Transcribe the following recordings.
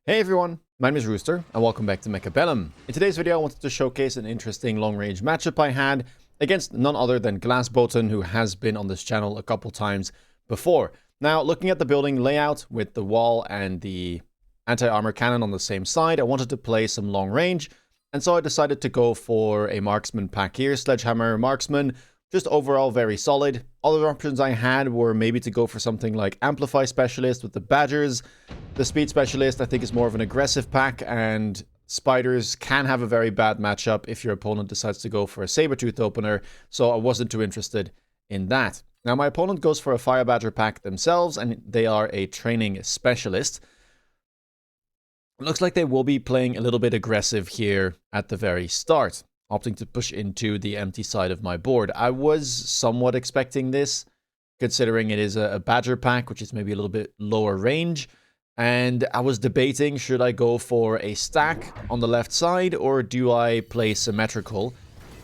Hey everyone, my name is Rooster, and welcome back to Mechabellum. In today's video, I wanted to showcase an interesting long-range matchup I had against none other than Vulcan, who has been on this channel a couple times before. Now, looking at the building layout with the wall and the anti-armor cannon on the same side, I wanted to play some long range, and so I decided to go for a marksman pack here, Sledgehammer Marksman. Just overall very solid. Other options I had were maybe to go for something like Amplify Specialist with the Badgers. The Speed Specialist I think is more of an aggressive pack, and Spiders can have a very bad matchup if your opponent decides to go for a Sabertooth opener, so I wasn't too interested in that. Now my opponent goes for a Fire Badger pack themselves, and they are a Training Specialist. It looks like they will be playing a little bit aggressive here at the very start, opting to push into the empty side of my board. I was somewhat expecting this, considering it is a Badger pack, which is maybe a little bit lower range. And I was debating, should I go for a stack on the left side, or do I play symmetrical?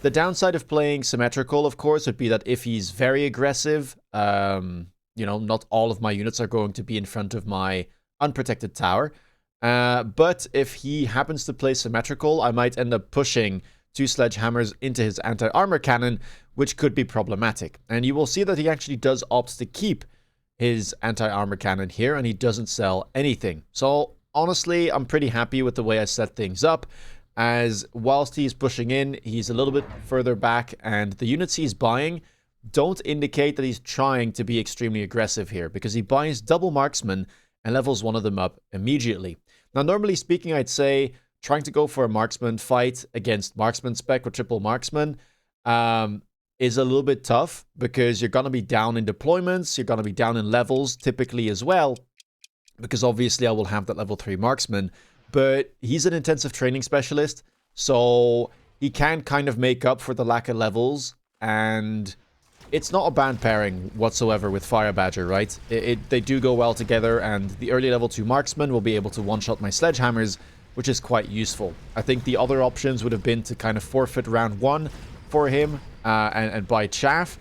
The downside of playing symmetrical, of course, would be that if he's very aggressive, you know, not all of my units are going to be in front of my unprotected tower. But if he happens to play symmetrical, I might end up pushing 2 sledgehammers into his anti-armor cannon, which could be problematic. And you will see that he actually does opt to keep his anti-armor cannon here, and he doesn't sell anything. So honestly, I'm pretty happy with the way I set things up, as whilst he's pushing in, he's a little bit further back, and the units he's buying don't indicate that he's trying to be extremely aggressive here, because he buys double marksman and levels one of them up immediately. Now, normally speaking, I'd say trying to go for a marksman fight against marksman spec or triple marksman is a little bit tough, because you're going to be down in deployments, you're going to be down in levels typically as well, because obviously I will have that level 3 marksman, but he's an intensive training specialist, so he can kind of make up for the lack of levels, and it's not a bad pairing whatsoever with Fire Badger, right? They do go well together, and the early level 2 marksman will be able to one-shot my sledgehammers, which is quite useful. I think the other options would have been to kind of forfeit round 1 for him and buy chaff.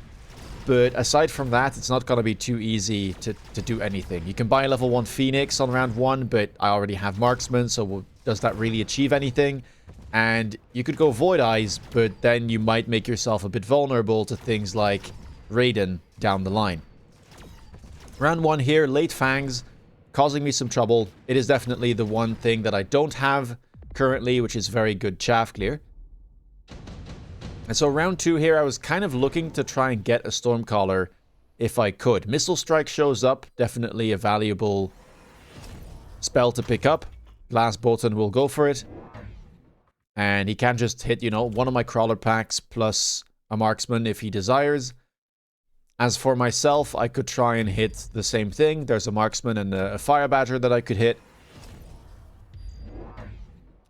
But aside from that, it's not going to be too easy to do anything. You can buy a level 1 Phoenix on round 1, but I already have Marksman, so does that really achieve anything? And you could go Void Eyes, but then you might make yourself a bit vulnerable to things like Raiden down the line. Round 1 here, late Fangs, causing me some trouble. It is definitely the one thing that I don't have currently, which is very good chaff clear. And so round 2 here, I was kind of looking to try and get a Stormcaller if I could. Missile Strike shows up, definitely a valuable spell to pick up. Vulcan will go for it. And he can just hit, you know, one of my crawler packs plus a marksman if he desires. As for myself, I could try and hit the same thing. There's a marksman and a Fire Badger that I could hit.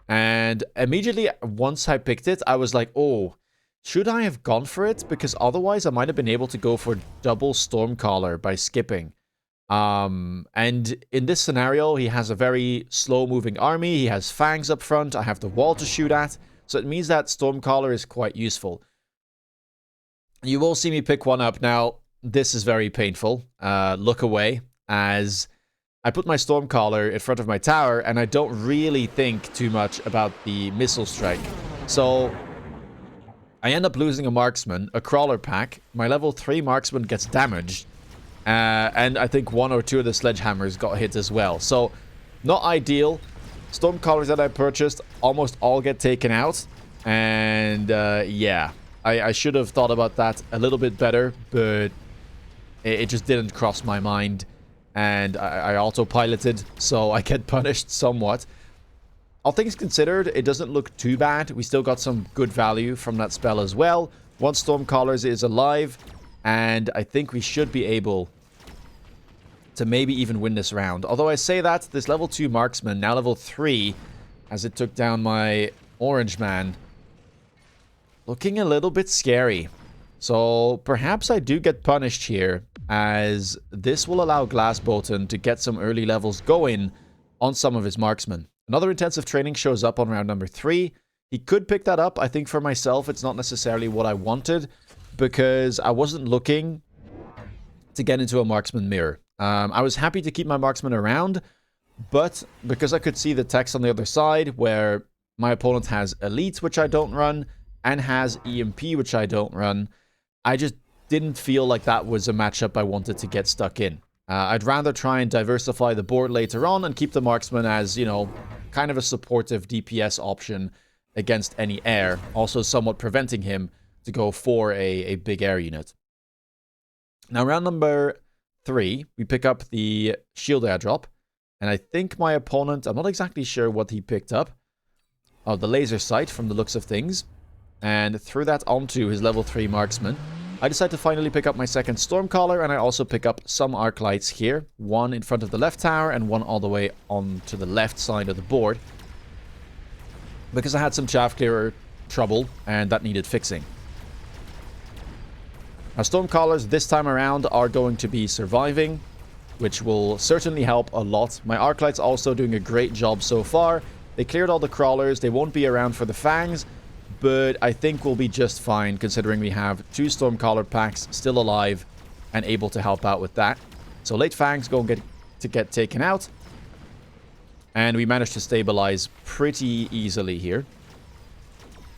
And immediately, once I picked it, I was like, oh, should I have gone for it? Because otherwise, I might have been able to go for double Stormcaller by skipping. And in this scenario, he has a very slow-moving army. He has Fangs up front. I have the wall to shoot at. So it means that Stormcaller is quite useful. You will see me pick one up. Now, this is very painful. Look away, as I put my Stormcaller in front of my tower, and I don't really think too much about the missile strike. So I end up losing a marksman, a crawler pack. My level 3 marksman gets damaged. And I think 1 or 2 of the sledgehammers got hit as well. So, not ideal. Stormcallers that I purchased almost all get taken out. And, yeah. I should have thought about that a little bit better, but it just didn't cross my mind. And I autopiloted, so I get punished somewhat. All things considered, it doesn't look too bad. We still got some good value from that spell as well. 1 Stormcallers is alive, and I think we should be able to maybe even win this round. Although I say that, this level 2 marksman, now level 3, as it took down my orange man, looking a little bit scary. So perhaps I do get punished here, as this will allow Vulcan to get some early levels going on some of his marksmen. Another intensive training shows up on round number 3. He could pick that up. I think for myself, it's not necessarily what I wanted, because I wasn't looking to get into a marksman mirror. I was happy to keep my marksman around, But because I could see the text on the other side where my opponent has Elite, which I don't run, and has EMP, which I don't run, I just didn't feel like that was a matchup I wanted to get stuck in. I'd rather try and diversify the board later on and keep the Marksman as, you know, kind of a supportive DPS option against any air, also somewhat preventing him to go for a big air unit. Now, round number 3, we pick up the shield airdrop, and I think my opponent, I'm not exactly sure what he picked up. Oh, the laser sight from the looks of things, and threw that onto his level 3 marksman. I decided to finally pick up my second Stormcaller, and I also pick up some arc lights here. One in front of the left tower, and one all the way onto the left side of the board. Because I had some chaff clearer trouble, and that needed fixing. Now, Stormcallers this time around are going to be surviving, which will certainly help a lot. My arc lights also doing a great job so far. They cleared all the crawlers. They won't be around for the fangs, but I think we'll be just fine considering we have 2 Stormcaller packs still alive and able to help out with that. So late fangs go and get taken out. And we managed to stabilize pretty easily here.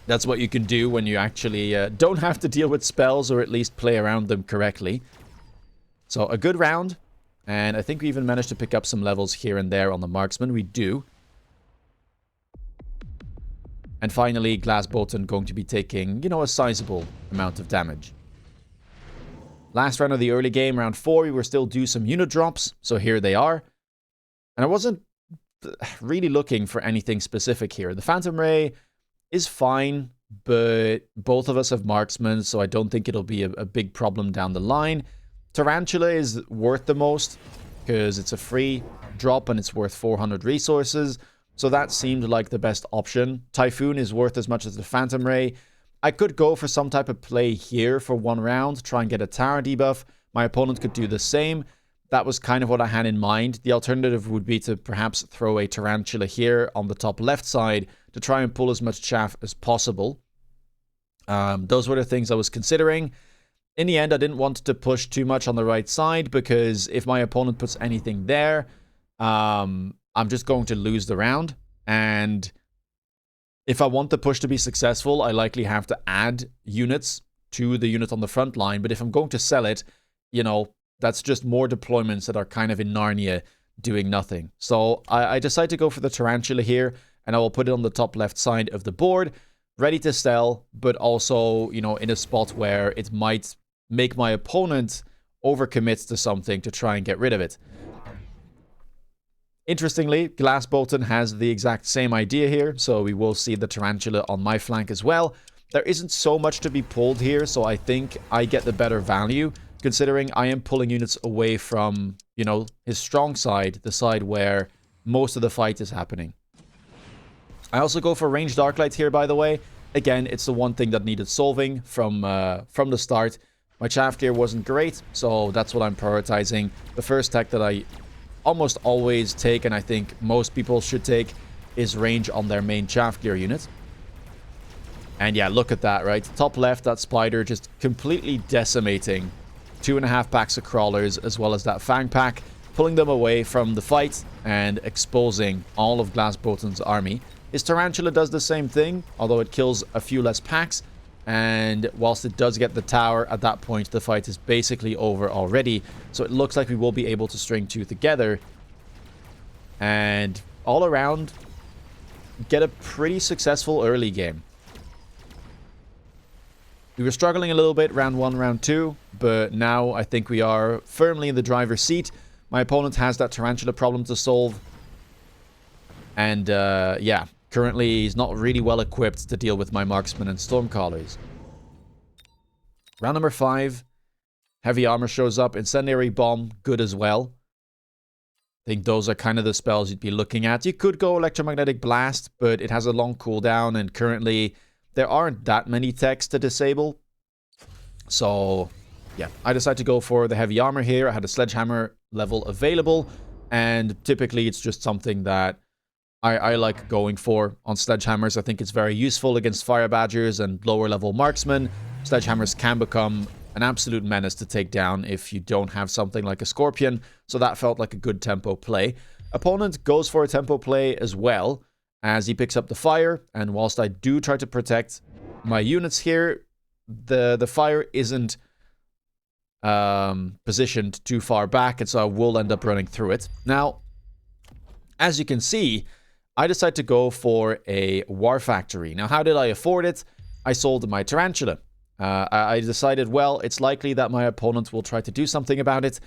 That's what you can do when you actually don't have to deal with spells, or at least play around them correctly. So a good round. And I think we even managed to pick up some levels here and there on the Marksman. We do. And finally, Glass Bolton going to be taking, you know, a sizable amount of damage. Last round of the early game, round 4, we were still due some unit drops. So here they are. And I wasn't really looking for anything specific here. The Phantom Ray is fine, but both of us have Marksmen, so I don't think it'll be a big problem down the line. Tarantula is worth the most because it's a free drop and it's worth 400 resources. So that seemed like the best option. Typhoon is worth as much as the Phantom Ray. I could go for some type of play here for one round, try and get a tower debuff. My opponent could do the same. That was kind of what I had in mind. The alternative would be to perhaps throw a Tarantula here on the top left side to try and pull as much chaff as possible. Those were the things I was considering. In the end, I didn't want to push too much on the right side because if my opponent puts anything there, I'm just going to lose the round. And if I want the push to be successful, I likely have to add units to the unit on the front line. But if I'm going to sell it, you know, that's just more deployments that are kind of in Narnia doing nothing. So I decided to go for the Tarantula here, and I will put it on the top left side of the board, ready to sell, but also, you know, in a spot where it might make my opponent overcommit to something to try and get rid of it. Interestingly, Glass Bolton has the exact same idea here, so we will see the Tarantula on my flank as well. There isn't so much to be pulled here, so I think I get the better value, considering I am pulling units away from, you know, his strong side, the side where most of the fight is happening. I also go for ranged Arclight here, by the way. Again, it's the one thing that needed solving from the start. My chaff gear wasn't great, so that's what I'm prioritizing. The first tech that I almost always take, and I think most people should take, is range on their main chaff gear unit. And yeah, look at that, right? Top left, that spider just completely decimating 2.5 packs of crawlers, as well as that fang pack, pulling them away from the fight and exposing all of Glass Bolton's army. His Tarantula does the same thing, although it kills a few less packs. And whilst it does get the tower, at that point, the fight is basically over already. So it looks like we will be able to string two together. And all around, get a pretty successful early game. We were struggling a little bit round 1, round 2, but now I think we are firmly in the driver's seat. My opponent has that Tarantula problem to solve. And yeah, currently he's not really well equipped to deal with my Marksmen and Stormcallers. Round number 5, Heavy Armor shows up. Incendiary Bomb, good as well. I think those are kind of the spells you'd be looking at. You could go Electromagnetic Blast, but it has a long cooldown, and currently there aren't that many techs to disable. So, yeah, I decided to go for the Heavy Armor here. I had a Sledgehammer level available, and typically it's just something that I like going for on Sledgehammers. I think it's very useful against Fire Badgers and lower level Marksmen. Sledgehammers can become an absolute menace to take down if you don't have something like a Scorpion, so that felt like a good tempo play. Opponent goes for a tempo play as well, as he picks up the fire, and whilst I do try to protect my units here, the fire isn't positioned too far back, and so I will end up running through it. Now, as you can see, I decided to go for a War Factory. Now, how did I afford it? I sold my Tarantula. I decided, well, it's likely that my opponent will try to do something about it.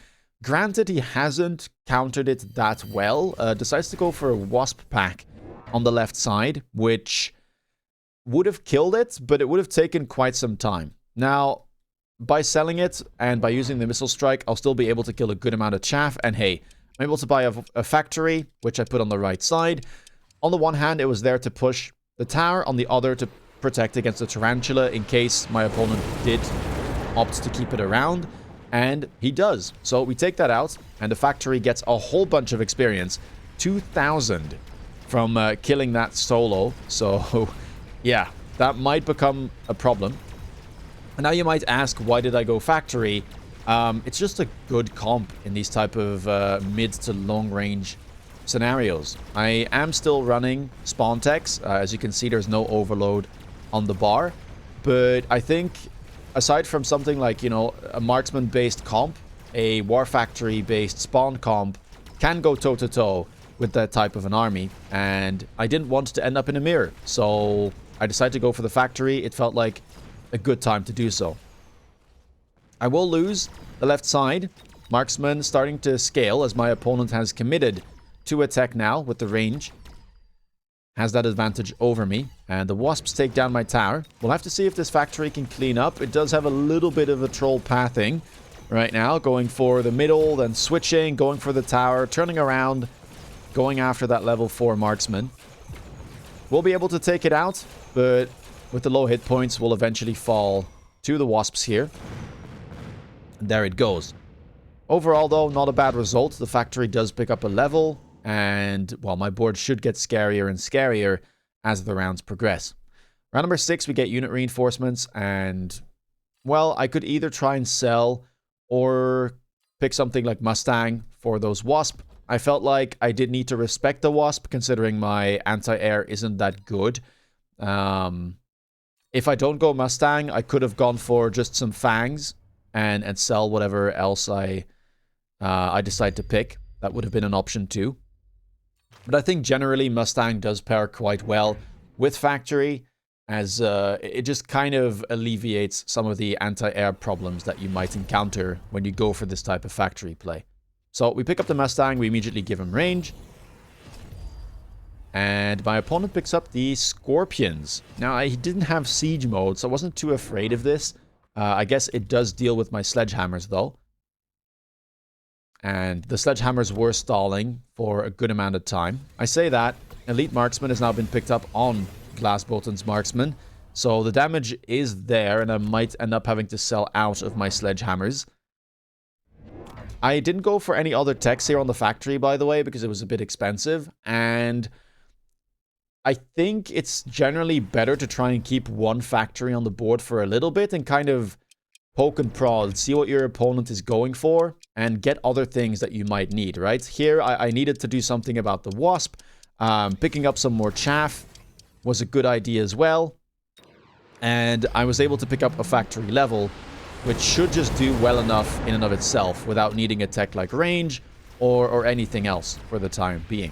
Granted, he hasn't countered it that well. Decides to go for a Wasp pack on the left side, which would have killed it, but it would have taken quite some time. Now, by selling it and by using the Missile Strike, I'll still be able to kill a good amount of chaff. And hey, I'm able to buy a factory, which I put on the right side. On the one hand, it was there to push the tower. On the other, to protect against the Tarantula in case my opponent did opt to keep it around. And he does. So we take that out, and the factory gets a whole bunch of experience. 2,000 from killing that solo. So, yeah, that might become a problem. And now you might ask, why did I go factory? It's just a good comp in these type of mid to long range scenarios. I am still running spawn techs. As you can see, there's no overload on the bar. But I think, aside from something like, you know, a marksman-based comp, a War Factory-based spawn comp can go toe-to-toe with that type of an army. And I didn't want to end up in a mirror. So I decided to go for the factory. It felt like a good time to do so. I will lose the left side. Marksman starting to scale as my opponent has committed to attack now with the range. Has that advantage over me. And the Wasps take down my tower. We'll have to see if this factory can clean up. It does have a little bit of a troll pathing right now. Going for the middle, then switching, going for the tower, turning around, going after that level 4 marksman. We'll be able to take it out, but with the low hit points, we'll eventually fall to the Wasps here. And there it goes. Overall, though, not a bad result. The factory does pick up a level. And, well, my board should get scarier and scarier as the rounds progress. Round number 6, we get unit reinforcements. And, well, I could either try and sell or pick something like Mustang for those Wasp. I felt like I did need to respect the Wasp, considering my anti-air isn't that good. If I don't go Mustang, I could have gone for just some Fangs and sell whatever else I decide to pick. That would have been an option too. But I think generally Mustang does pair quite well with Factory, as it just kind of alleviates some of the anti-air problems that you might encounter when you go for this type of Factory play. So we pick up the Mustang, we immediately give him range. And my opponent picks up the Scorpions. Now, he didn't have siege mode, so I wasn't too afraid of this. I guess it does deal with my sledgehammers, though. And the sledgehammers were stalling for a good amount of time. I say that. Elite Marksman has now been picked up on Glassbolton's Marksman. So the damage is there, and I might end up having to sell out of my sledgehammers. I didn't go for any other techs here on the factory, by the way, because it was a bit expensive. And I think it's generally better to try and keep one factory on the board for a little bit and kind of poke and prod, see what your opponent is going for, and get other things that you might need, right? Here, I needed to do something about the Wasp. Picking up some more chaff was a good idea as well. And I was able to pick up a factory level, which should just do well enough in and of itself without needing a tech like range or anything else for the time being.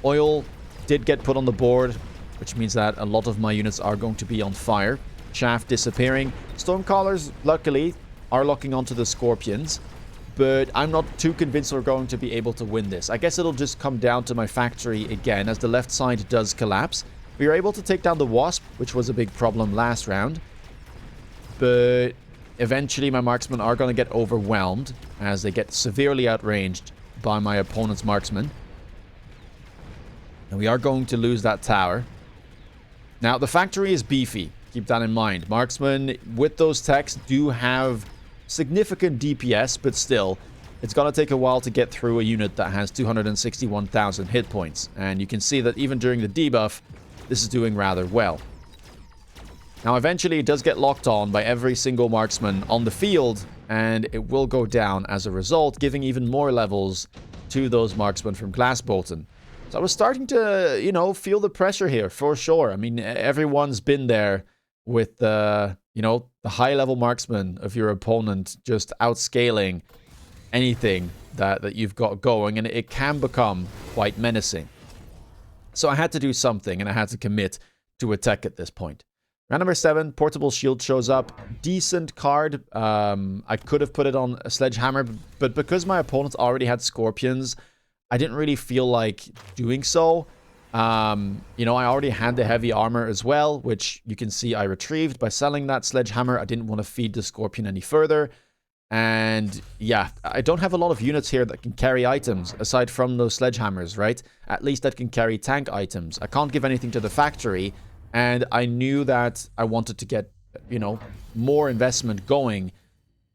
Oil did get put on the board, which means that a lot of my units are going to be on fire. Chaff disappearing. Stormcallers, luckily, are locking onto the Scorpions, but I'm not too convinced we're going to be able to win this. I guess it'll just come down to my factory again, as the left side does collapse. We were able to take down the Wasp, which was a big problem last round, but eventually my marksmen are going to get overwhelmed as they get severely outranged by my opponent's marksmen. And we are going to lose that tower. Now, the factory is beefy. Keep that in mind. Marksmen with those techs do have significant DPS, but still, it's going to take a while to get through a unit that has 261,000 hit points. And you can see that even during the debuff, this is doing rather well. Now, eventually, it does get locked on by every single marksman on the field, and it will go down as a result, giving even more levels to those marksmen from Glass Bolton. So I was starting to, you know, feel the pressure here for sure. I mean, everyone's been there with the, you know, the high-level marksman of your opponent just outscaling anything that you've got going, and it can become quite menacing. So I had to do something, and I had to commit to a tech at this point. Round number 7, Portable Shield shows up. Decent card. I could have put it on a Sledgehammer, but because my opponent already had Scorpions, I didn't really feel like doing so. You know, I already had the heavy armor as well, which you can see I retrieved by selling that Sledgehammer. I didn't want to feed the Scorpion any further. And yeah, I don't have a lot of units here that can carry items aside from those Sledgehammers, right? At least that can carry tank items. I can't give anything to the factory, and I knew that I wanted to get, you know, more investment going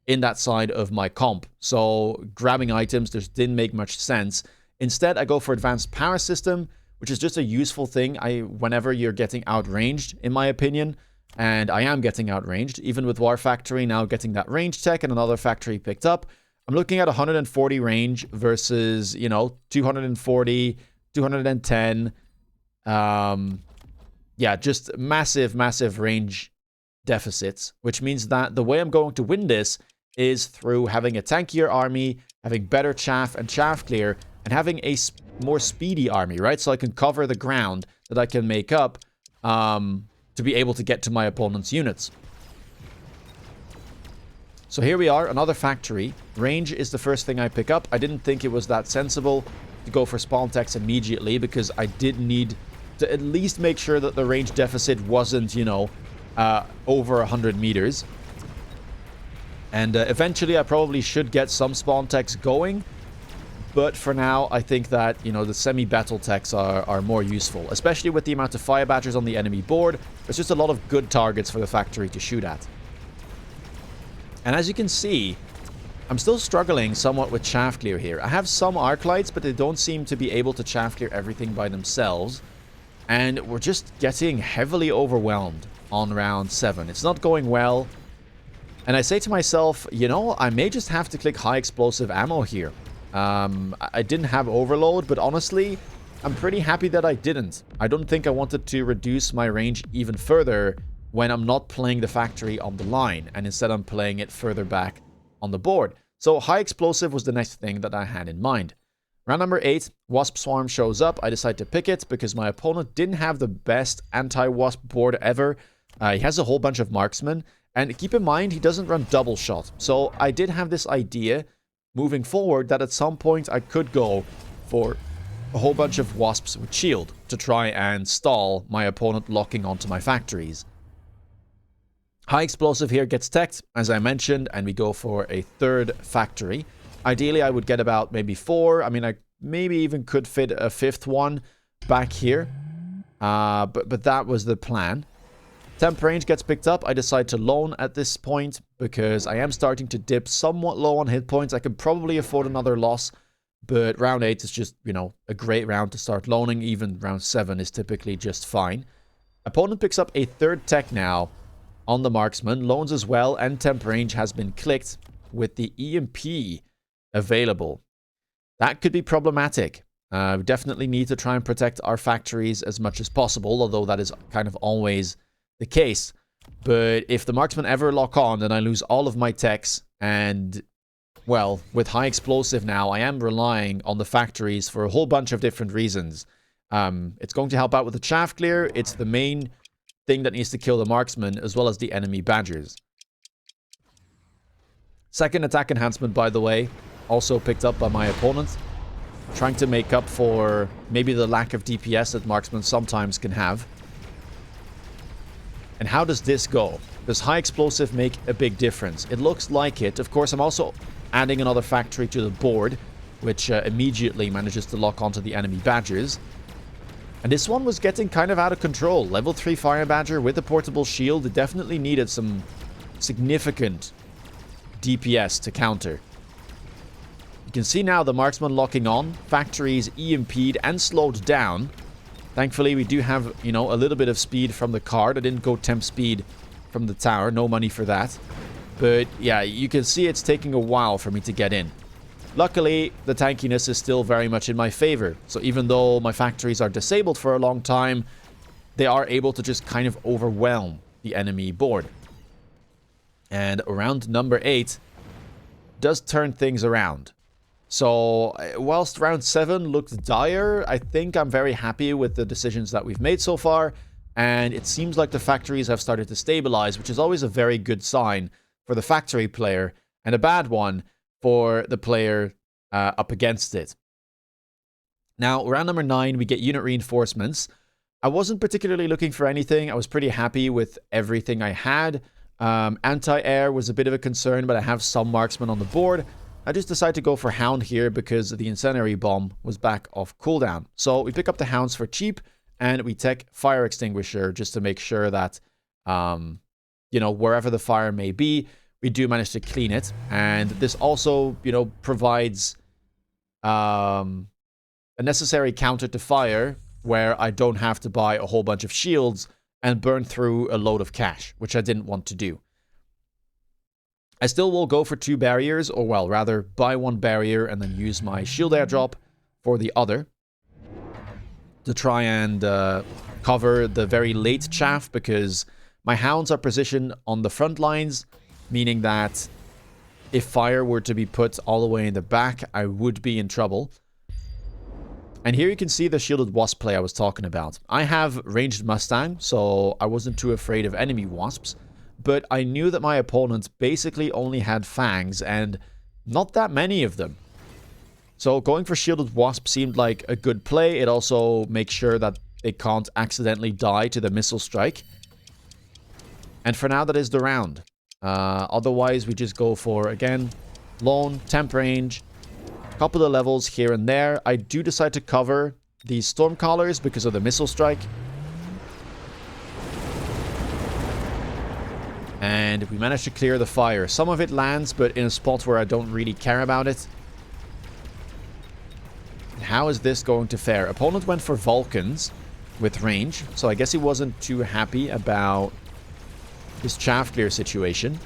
in that side of my comp. So grabbing items just didn't make much sense. Instead, I go for Advanced Power System, which is just a useful thing whenever you're getting outranged, in my opinion. And I am getting outranged, even with War Factory now getting that range tech and another factory picked up. I'm looking at 140 range versus, you know, 240, 210. Yeah, just massive range deficits, which means that the way I'm going to win this is through having a tankier army, having better chaff and chaff clear, and having a more speedy army, right? So I can cover the ground that I can make up to be able to get to my opponent's units. So here we are, another factory. Range is the first thing I pick up. I didn't think it was that sensible to go for spawn techs immediately because I did need to at least make sure that the range deficit wasn't, you know, over 100 meters. And eventually I probably should get some spawn techs going. But for now, I think that, you know, the semi-battle techs are more useful. Especially with the amount of fire badgers on the enemy board. There's just a lot of good targets for the factory to shoot at. And as you can see, I'm still struggling somewhat with chaff clear here. I have some arc lights, but they don't seem to be able to chaff clear everything by themselves. And we're just getting heavily overwhelmed on round 7. It's not going well. And I say to myself, you know, I may just have to click high explosive ammo here. I didn't have overload, but honestly, I'm pretty happy that I didn't. I don't think I wanted to reduce my range even further when I'm not playing the factory on the line, and instead I'm playing it further back on the board. So high explosive was the next thing that I had in mind. Round number 8, Wasp Swarm shows up. I decide to pick it because my opponent didn't have the best anti-Wasp board ever. He has a whole bunch of marksmen, and keep in mind, he doesn't run double shot. So I did have this idea moving forward that at some point I could go for a whole bunch of wasps with shield to try and stall my opponent locking onto my factories. High explosive here gets teched, as I mentioned, and we go for a third factory. Ideally, I would get about maybe 4. I mean, I maybe even could fit a 5th one back here. But that was the plan. Temp range gets picked up. I decide to loan at this point because I am starting to dip somewhat low on hit points. I could probably afford another loss, but round 8 is just, you know, a great round to start loaning. Even round 7 is typically just fine. Opponent picks up a third tech now on the marksman. Loans as well, and temp range has been clicked with the EMP available. That could be problematic. We definitely need to try and protect our factories as much as possible, although that is kind of always the case. But if the marksmen ever lock on, then I lose all of my techs, and well, with high explosive now, I am relying on the factories for a whole bunch of different reasons. It's going to help out with the chaff clear. It's the main thing that needs to kill the marksman, as well as the enemy badgers. Second attack enhancement, by the way, also picked up by my opponent, trying to make up for maybe the lack of DPS that marksmen sometimes can have. And how does this go? Does high explosive make a big difference? It looks like it. Of course, I'm also adding another factory to the board, which immediately manages to lock onto the enemy badgers. And this one was getting kind of out of control. Level 3 fire badger with a portable shield. It definitely needed some significant DPS to counter. You can see now the marksman locking on. Factories EMP'd and slowed down. Thankfully, we do have, you know, a little bit of speed from the card. I didn't go temp speed from the tower. No money for that. But yeah, you can see it's taking a while for me to get in. Luckily, the tankiness is still very much in my favor. So even though my factories are disabled for a long time, they are able to just kind of overwhelm the enemy board. And round number 8 does turn things around. So whilst round 7 looked dire, I think I'm very happy with the decisions that we've made so far. And it seems like the factories have started to stabilize, which is always a very good sign for the factory player, and a bad one for the player up against it. Now, round number 9, we get unit reinforcements. I wasn't particularly looking for anything. I was pretty happy with everything I had. Anti-air was a bit of a concern, but I have some marksmen on the board. I just decided to go for Hound here because the incendiary bomb was back off cooldown. So we pick up the Hounds for cheap, and we take Fire Extinguisher just to make sure that, you know, wherever the fire may be, we do manage to clean it. And this also, you know, provides a necessary counter to fire where I don't have to buy a whole bunch of shields and burn through a load of cash, which I didn't want to do. I still will go for 2 barriers, or well, rather buy 1 barrier and then use my shield airdrop for the other to try and cover the very late chaff, because my Hounds are positioned on the front lines, meaning that if fire were to be put all the way in the back, I would be in trouble. And here you can see the shielded Wasp play I was talking about. I have ranged Mustang, so I wasn't too afraid of enemy Wasps, but I knew that my opponent basically only had Fangs, and not that many of them. So going for shielded Wasp seemed like a good play. It also makes sure that they can't accidentally die to the missile strike. And for now, that is the round. Otherwise, we just go for, again, lone, temp range, couple of levels here and there. I do decide to cover these Stormcallers because of the missile strike. And we managed to clear the fire. Some of it lands, but in a spot where I don't really care about it. How is this going to fare? Opponent went for Vulcans with range, so I guess he wasn't too happy about his chaff clear situation.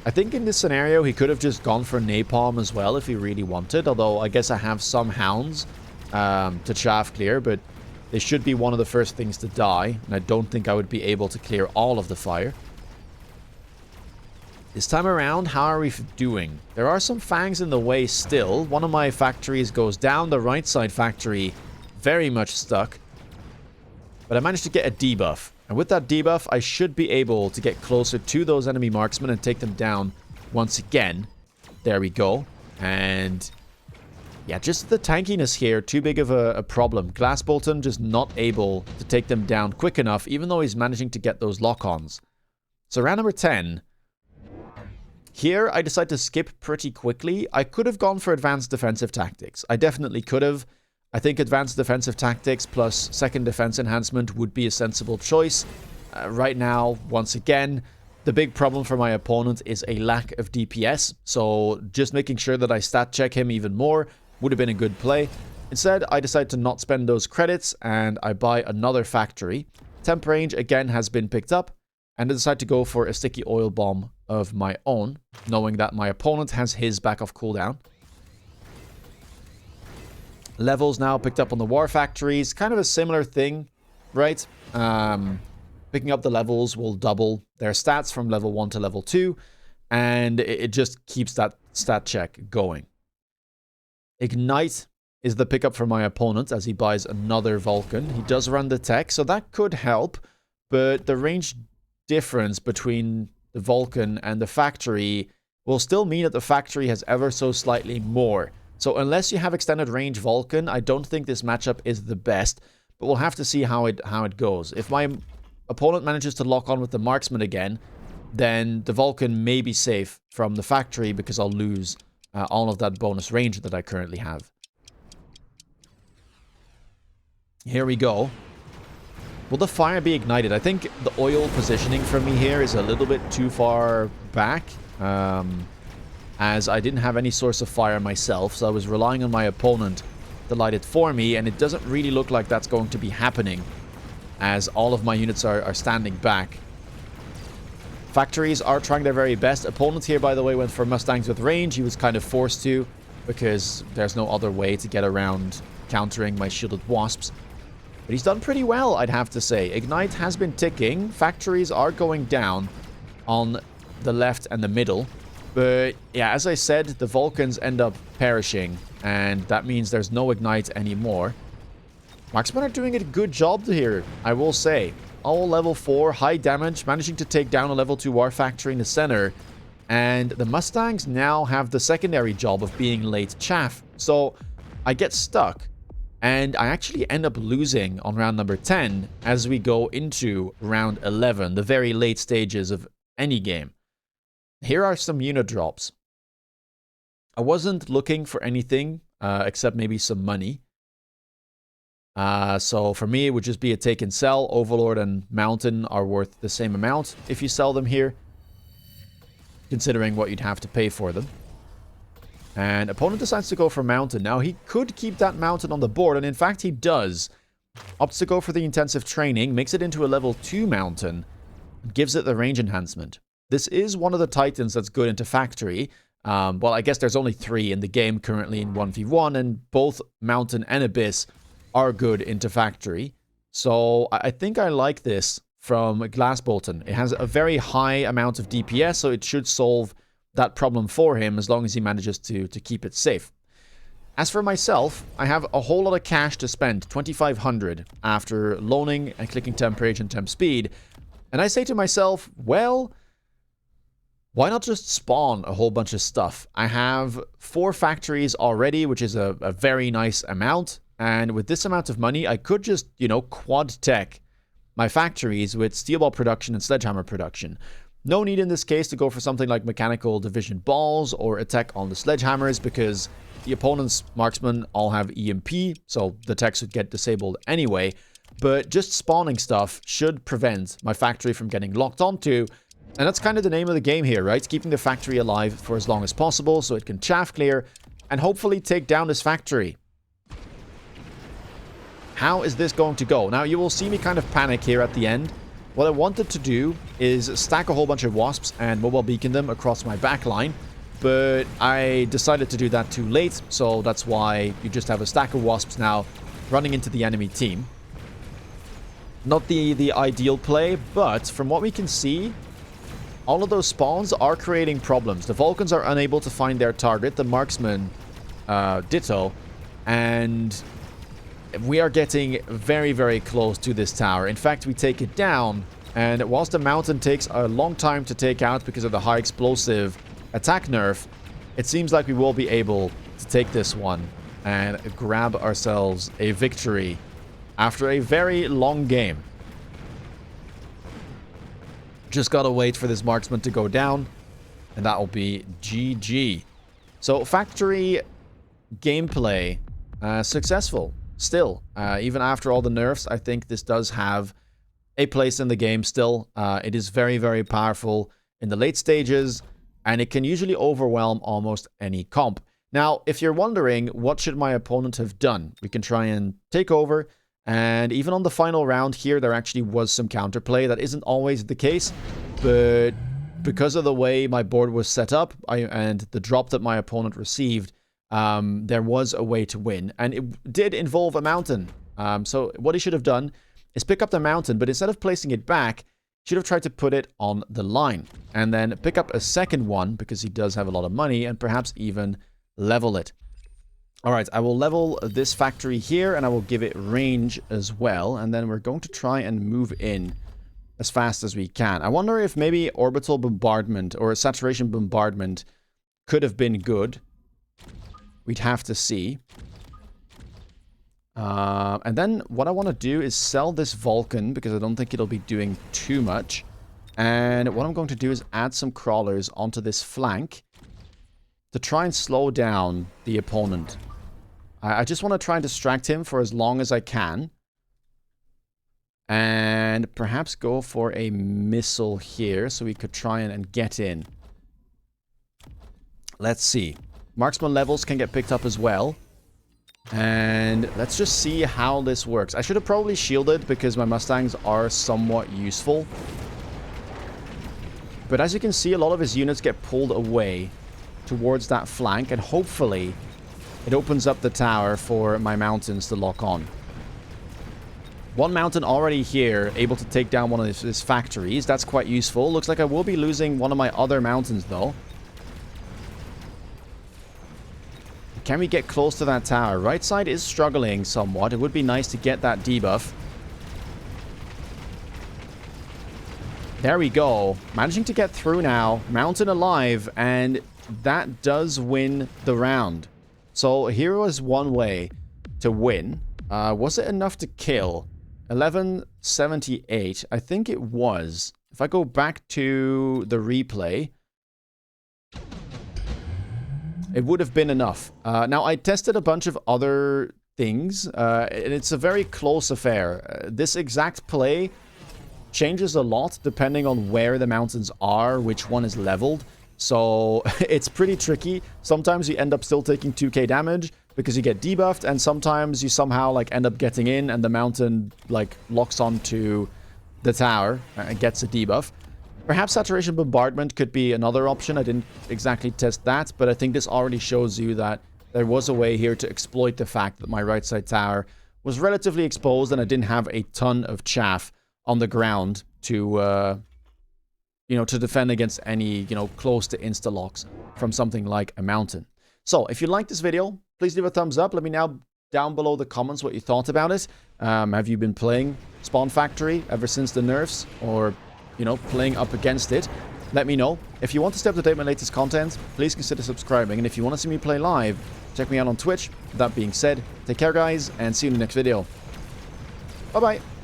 I think in this scenario, he could have just gone for Napalm as well if he really wanted. Although, I guess I have some Hounds to chaff clear, but they should be one of the first things to die. And I don't think I would be able to clear all of the fire. This time around, how are we doing? There are some Fangs in the way still. One of my factories goes down. The right side factory very much stuck. But I managed to get a debuff. And with that debuff, I should be able to get closer to those enemy marksmen and take them down once again. There we go. And yeah, just the tankiness here, too big of a problem. Glass Bolton just not able to take them down quick enough, even though he's managing to get those lock-ons. So round number 10. Here, I decide to skip pretty quickly. I could have gone for advanced defensive tactics. I definitely could have. I think advanced defensive tactics plus second defense enhancement would be a sensible choice. Right now, once again, the big problem for my opponent is a lack of DPS. So just making sure that I stat check him even more would have been a good play. Instead, I decide to not spend those credits and I buy another factory. Temp range again has been picked up, and I decide to go for a sticky oil bomb of my own, knowing that my opponent has his back off cooldown. Levels now picked up on the war factories. Kind of a similar thing, right? Picking up the levels will double their stats from level 1 to level 2. And it just keeps that stat check going. Ignite is the pickup for my opponent as he buys another Vulcan. He does run the tech, so that could help. But the range difference between the Vulcan and the factory will still mean that the factory has ever so slightly more. So unless you have extended range Vulcan, I don't think this matchup is the best. But we'll have to see how it goes. If my opponent manages to lock on with the marksman again, then the Vulcan may be safe from the factory because I'll lose all of that bonus range that I currently have. Here we go. Will the fire be ignited? I think the oil positioning for me here is a little bit too far back. As I didn't have any source of fire myself, so I was relying on my opponent to light it for me, and it doesn't really look like that's going to be happening, as all of my units are standing back. Factories are trying their very best. Opponent here, by the way, went for Mustangs with range. He was kind of forced to, because there's no other way to get around countering my shielded Wasps. But he's done pretty well, I'd have to say. Ignite has been ticking. Factories are going down on the left and the middle. But yeah, as I said, the Vulcans end up perishing. And that means there's no Ignite anymore. Marksmen are doing a good job here, I will say. All level 4, high damage, managing to take down a level 2 war factory in the center. And the Mustangs now have the secondary job of being late chaff. So I get stuck. And I actually end up losing on round number 10 as we go into round 11, the very late stages of any game. Here are some unit drops. I wasn't looking for anything except maybe some money. So for me, it would just be a take and sell. Overlord and Mountain are worth the same amount if you sell them here, considering what you'd have to pay for them. And opponent decides to go for Mountain. Now, he could keep that Mountain on the board, and in fact, he does. Opts to go for the intensive training, makes it into a level 2 Mountain, and gives it the range enhancement. This is one of the Titans that's good into Factory. Well, I guess there's only 3 in the game currently in 1v1, and both Mountain and Abyss are good into Factory. So I think I like this from Glass Bolton. It has a very high amount of DPS, so it should solve that problem for him as long as he manages to keep it safe. As for myself, I have a whole lot of cash to spend, 2,500, after loaning and clicking temp rage and temp speed. And I say to myself, well, why not just spawn a whole bunch of stuff? I have 4 factories already, which is a very nice amount. And with this amount of money, I could just, quad tech my factories with steel ball production and sledgehammer production. No need in this case to go for something like mechanical division balls or attack on the sledgehammers, because the opponent's marksmen all have EMP, so the techs would get disabled anyway. But just spawning stuff should prevent my factory from getting locked onto. And that's kind of the name of the game here, right? Keeping the factory alive for as long as possible so it can chaff clear and hopefully take down this factory. How is this going to go? Now, you will see me kind of panic here at the end. What I wanted to do is stack a whole bunch of Wasps and mobile beacon them across my backline, but I decided to do that too late, so that's why you just have a stack of Wasps now running into the enemy team. Not the ideal play, but from what we can see, all of those spawns are creating problems. The Vulcans are unable to find their target, the Marksmen ditto, and we are getting very, very close to this tower. In fact, we take it down, and whilst the Mountain takes a long time to take out because of the high explosive attack nerf, it seems like we will be able to take this one and grab ourselves a victory after a very long game. Just gotta wait for this marksman to go down, and that will be GG. So, factory gameplay successful. Still, even after all the nerfs, I think this does have a place in the game still. It is very, very powerful in the late stages, and it can usually overwhelm almost any comp. Now, if you're wondering, what should my opponent have done? We can try and take over, and even on the final round here, there actually was some counterplay. That isn't always the case, but because of the way my board was set up and the drop that my opponent received, there was a way to win, and it did involve a mountain. So what he should have done is pick up the mountain, but instead of placing it back, he should have tried to put it on the line, and then pick up a second one, because he does have a lot of money, and perhaps even level it. Alright, I will level this factory here, and I will give it range as well, and then we're going to try and move in as fast as we can. I wonder if maybe orbital bombardment or a saturation bombardment could have been good. We'd have to see. And then what I want to do is sell this Vulcan, because I don't think it'll be doing too much. And what I'm going to do is add some crawlers onto this flank to try and slow down the opponent. I just want to try and distract him for as long as I can. And perhaps go for a missile here, so we could try and get in. Let's see. Marksman levels can get picked up as well. And let's just see how this works. I should have probably shielded, because my Mustangs are somewhat useful. But as you can see, a lot of his units get pulled away towards that flank, and hopefully it opens up the tower for my mountains to lock on. One mountain already here, able to take down one of his factories. That's quite useful. Looks like I will be losing one of my other mountains, though. Can we get close to that tower? Right side is struggling somewhat. It would be nice to get that debuff. There we go. Managing to get through now. Mountain alive, and that does win the round. So here was one way to win. Was it enough to kill? 1178. I think it was. If I go back to the replay, it would have been enough. Now, I tested a bunch of other things, and it's a very close affair. This exact play changes a lot depending on where the mountains are, which one is leveled. So it's pretty tricky. Sometimes you end up still taking 2k damage because you get debuffed, and sometimes you somehow like end up getting in and the mountain like locks onto the tower and gets a debuff. Perhaps Saturation Bombardment could be another option. I didn't exactly test that, but I think this already shows you that there was a way here to exploit the fact that my right side tower was relatively exposed and I didn't have a ton of chaff on the ground to, you know, to defend against any, you know, close to insta-locks from something like a mountain. So, if you liked this video, please leave a thumbs up. Let me know down below the comments what you thought about it. Have you been playing Spawn Factory ever since the nerfs, or, you know, playing up against it? Let me know. If you want to stay up to date with my latest content, please consider subscribing. And if you want to see me play live, check me out on Twitch. With that being said, take care, guys, and see you in the next video. Bye-bye.